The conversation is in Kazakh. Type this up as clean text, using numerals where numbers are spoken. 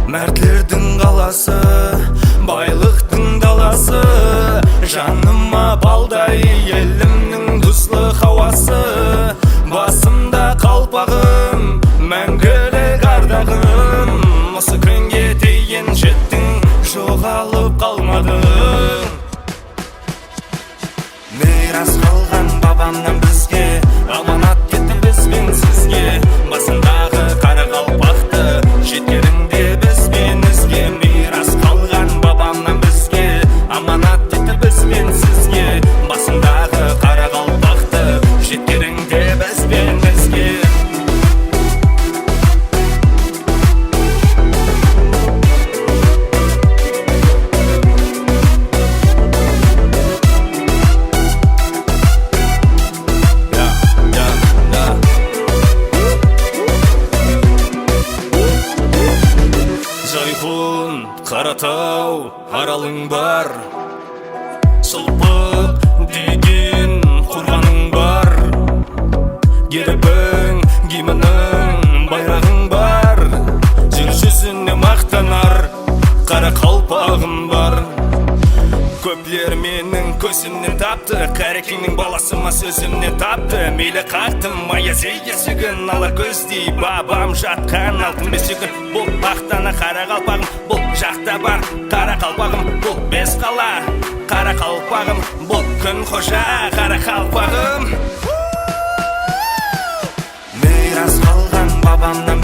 Mərtlərдің qalası, байлықтың даласы, жаныма балдай елімнің тұзлы хауасы. Басымда қалпағым, мәңгілік ардағым, осы күнге дейін жеттің, жоғалып қалмадың. Мирас қалған бабамнан бізге, аманат кетті бізбен сізге. Басындағы қара қалпақты жеткеніңде бізбен ізге. Мирас қалған бабамнан бізге, аманат кетті бізбен сізге. Басындағы қара қалпақты жеткеніңде бізбен ізге. Жайқын, Қаратау, аралың бар, Шылпық деген қорғаның бар. Гербің, гимінің, байрағың бар. Жер жүзіне мақтанар қара қалпағым бар. Көплер менің көзімнен тапты, Қарекеңнің баласыма сөзімнен тапты. Мейлі қақтым аяз есігін, ала көздей бабам жатқан алтын бесігін. Бұл ақтана қара қалпағым, бұл жақта бар қара қалпағым. Бұл бес қала қара қалпағым, бұл күн қожа қара қалпағым. Мирас қалған бабамнан